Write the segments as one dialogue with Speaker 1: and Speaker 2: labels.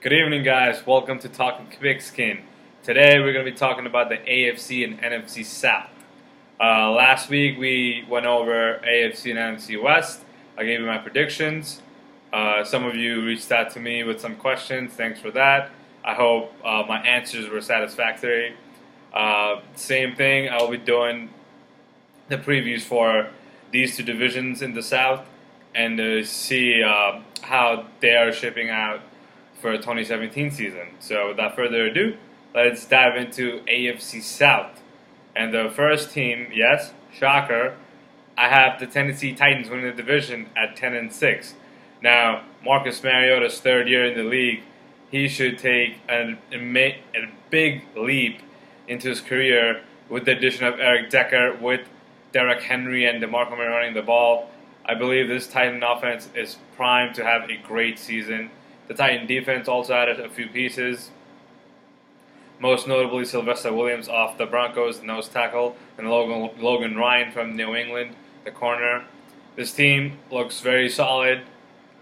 Speaker 1: Good evening, guys. Welcome to Talking Pigskin. Today, we're going to be talking about the AFC and NFC South. Last week, we went over AFC and NFC West. I gave you my predictions. Some of you reached out to me with some questions. Thanks for that. I hope my answers were satisfactory. Same thing, I will be doing the previews for these two divisions in the South and to see how they are shipping out for a 2017 season. So without further ado, let's dive into AFC South. And the first team, yes, shocker, I have the Tennessee Titans winning the division at 10-6. Now, Marcus Mariota's third year in the league, he should take a big leap into his career with the addition of Eric Decker, with Derrick Henry and DeMarco Murray running the ball. I believe this Titan offense is primed to have a great season. The Titan defense also added a few pieces, most notably Sylvester Williams off the Broncos, the nose tackle, and Logan Ryan from New England, the corner. This team looks very solid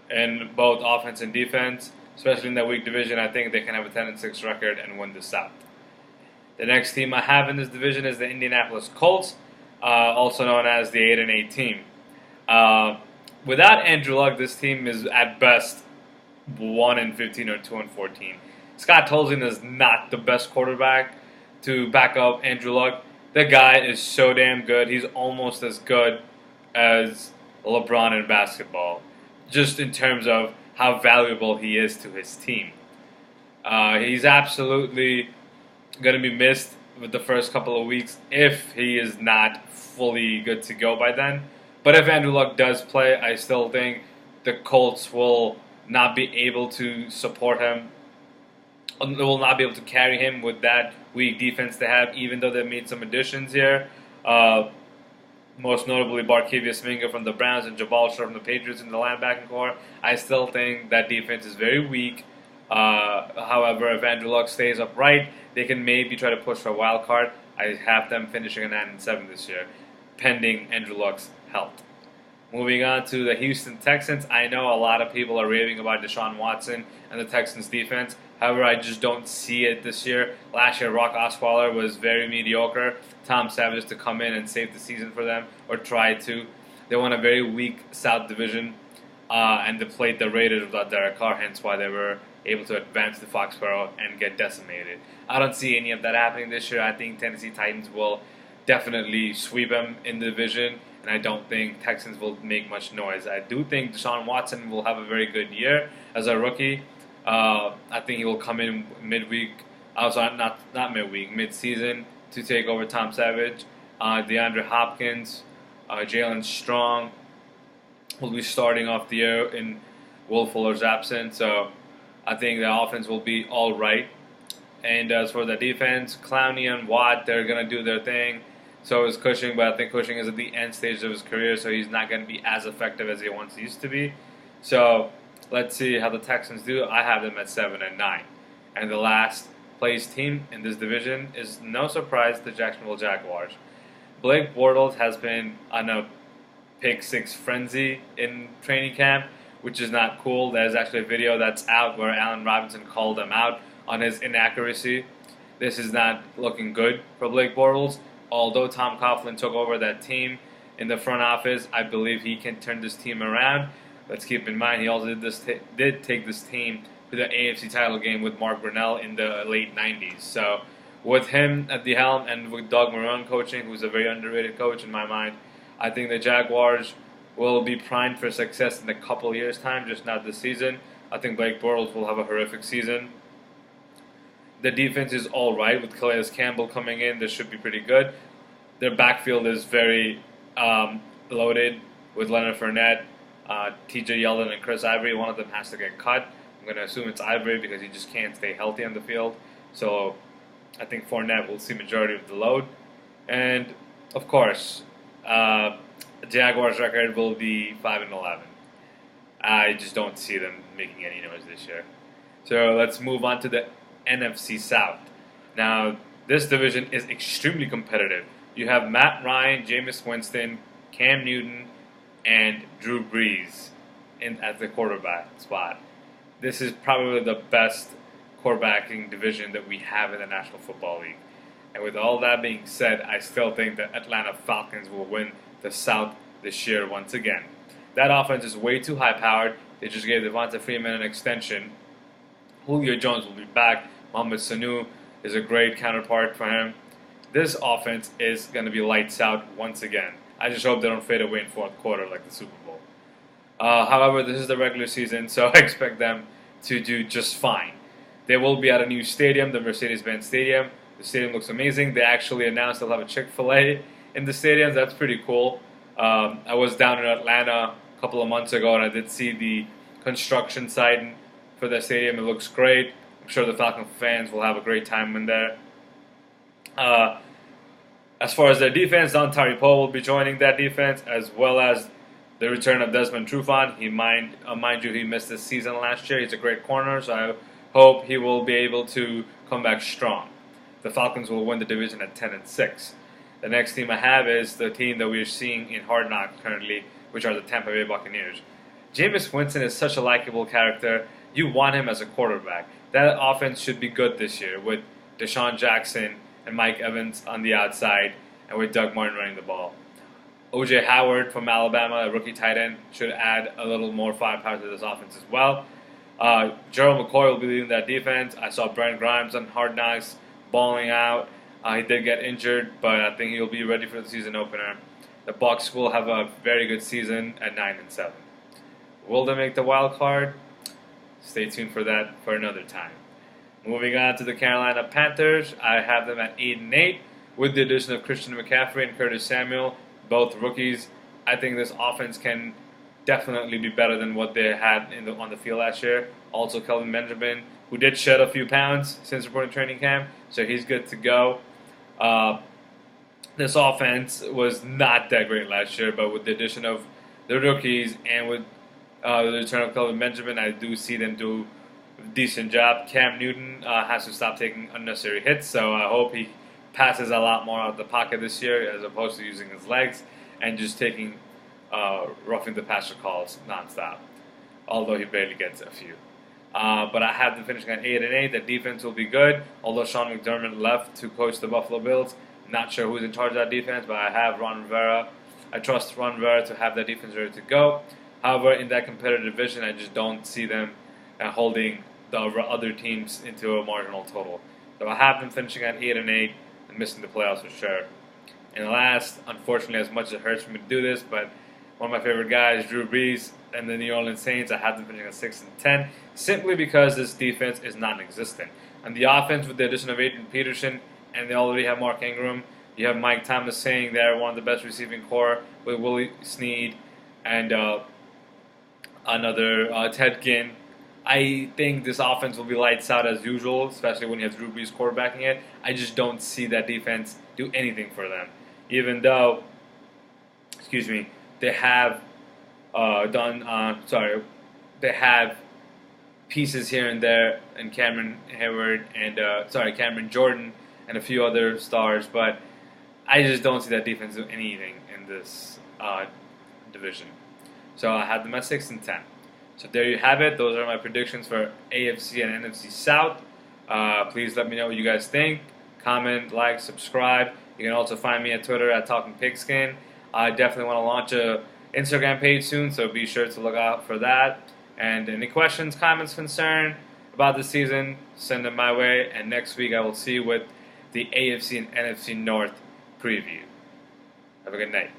Speaker 1: in both offense and defense, especially in that weak division. I think they can have a 10-6 record and win the South. The next team I have in this division is the Indianapolis Colts, also known as the 8-8 team. Without Andrew Luck, this team is at best 1-15 or 2-14. Scott Tolzien is not the best quarterback to back up Andrew Luck. The guy is so damn good. He's almost as good as LeBron in basketball, just in terms of how valuable he is to his team. He's absolutely going to be missed with the first couple of weeks if he is not fully good to go by then. But if Andrew Luck does play, I still think the Colts will not be able to support him. They will not be able to carry him with that weak defense they have, even though they've made some additions here. Most notably, Barkevious Mingo from the Browns and Jabal Shaw from the Patriots in the linebacking core. I still think that defense is very weak. However, if Andrew Luck stays upright, they can maybe try to push for a wild card. I have them finishing at 9-7 this year, pending Andrew Luck's health. Moving on to the Houston Texans, I know a lot of people are raving about Deshaun Watson and the Texans defense. However, I just don't see it this year. Last year, Brock Osweiler was very mediocre. Tom Savage to come in and save the season for them, or try to. They won a very weak South Division, and they played the Raiders without Derek Carr, hence why they were able to advance to Foxborough and get decimated. I don't see any of that happening this year. I think Tennessee Titans will definitely sweep them in the division, and I don't think Texans will make much noise. I do think Deshaun Watson will have a very good year as a rookie. I think he will come in midweek, not midweek, mid-season to take over Tom Savage. DeAndre Hopkins, Jalen Strong will be starting off the year in Will Fuller's absence, so I think the offense will be all right. And as for the defense, Clowney and Watt, they're going to do their thing. So is Cushing, but I think Cushing is at the end stage of his career, so he's not going to be as effective as he once used to be. So let's see how the Texans do. I have them at 7-9. And the last place team in this division is, no surprise, the Jacksonville Jaguars. Blake Bortles has been on a pick six frenzy in training camp, which is not cool. There's actually a video that's out where Allen Robinson called him out on his inaccuracy. This is not looking good for Blake Bortles. Although Tom Coughlin took over that team in the front office, I believe he can turn this team around. Let's keep in mind he also did take this team to the AFC title game with Mark Brunell in the late 90s. So with him at the helm and with Doug Marrone coaching, who's a very underrated coach in my mind, I think the Jaguars will be primed for success in a couple years' time, just not this season. I think Blake Bortles will have a horrific season. The defense is all right with Calais Campbell coming in. This should be pretty good. Their backfield is very loaded with Leonard Fournette, T.J. Yeldon, and Chris Ivory. One of them has to get cut. I'm going to assume it's Ivory because he just can't stay healthy on the field. So I think Fournette will see majority of the load. And, of course, Jaguars' record will be 5-11. I just don't see them making any noise this year. So let's move on to the NFC South. Now, this division is extremely competitive. You have Matt Ryan, Jameis Winston, Cam Newton, and Drew Brees at the quarterback spot. this is probably the best quarterbacking division that we have in the National Football League. And with all that being said, I still think the Atlanta Falcons will win the South this year once again. That offense is way too high-powered. They just gave Devonta Freeman an extension. Julio Jones will be back. Mohamed Sanu is a great counterpart for him. This offense is going to be lights out once again. I just hope they don't fade away in fourth quarter like the Super Bowl. However, this is the regular season, so I expect them to do just fine. They will be at a new stadium, the Mercedes-Benz Stadium. The stadium looks amazing. They actually announced they'll have a Chick-fil-A in the stadium. That's pretty cool. I was down in Atlanta a couple of months ago, and I did see the construction site for the stadium. It looks great. I'm sure the Falcon fans will have a great time in there. As far as their defense, Dontari Poe will be joining that defense, as well as the return of Desmond Trufant. Mind you, he missed this season last year. He's a great corner, so I hope he will be able to come back strong. The Falcons will win the division at 10-6. The next team I have is the team that we're seeing in Hard Knocks currently, which are the Tampa Bay Buccaneers. Jameis Winston is such a likable character. You want him as a quarterback. That offense should be good this year with Deshaun Jackson and Mike Evans on the outside, and with Doug Martin running the ball. O.J. Howard from Alabama, a rookie tight end, should add a little more firepower to this offense as well. Gerald McCoy will be leading that defense. I saw Brent Grimes on Hard Knocks balling out. He did get injured, but I think he'll be ready for the season opener. The Bucs will have a very good season at 9-7. Will they make the wild card? Stay tuned for that for another time. Moving on to the Carolina Panthers, I have them at 8-8 with the addition of Christian McCaffrey and Curtis Samuel, both rookies. I think this offense can definitely be better than what they had on the field last year. Also, Kelvin Benjamin, who did shed a few pounds since reporting training camp, so he's good to go. This offense was not that great last year, but with the addition of the rookies and with the return of Kelvin Benjamin, I do see them do a decent job. Cam Newton has to stop taking unnecessary hits, so I hope he passes a lot more out of the pocket this year as opposed to using his legs and just taking roughing the passer calls nonstop, although he barely gets a few. But I have them finishing at 8-8. The defense will be good, although Sean McDermott left to coach the Buffalo Bills. Not sure who's in charge of that defense, but I have Ron Rivera. I trust Ron Rivera to have that defense ready to go. However, in that competitive division, I just don't see them holding the other teams into a marginal total. So I have them finishing at 8-8 and missing the playoffs for sure. And last, unfortunately, as much as it hurts for me to do this, but one of my favorite guys, Drew Brees, and the New Orleans Saints, I have them finishing at 6-10, simply because this defense is non-existent. And the offense, with the addition of Adrian Peterson, and they already have Mark Ingram, you have Mike Thomas saying they're one of the best receiving core with Willie Snead and another Ted Ginn. I think this offense will be lights out as usual, especially when you have Drew Brees quarterbacking it. I just don't see that defense do anything for them, even though, they have they have pieces here and there, and Cameron Jordan and a few other stars, but I just don't see that defense do anything in this division. So I had them at 6-10. So there you have it. Those are my predictions for AFC and NFC South. Please let me know what you guys think. Comment, like, subscribe. You can also find me at Twitter at Talking Pigskin. I definitely want to launch a Instagram page soon, so be sure to look out for that. And any questions, comments, concern about the season, send them my way. And next week I will see you with the AFC and NFC North preview. Have a good night.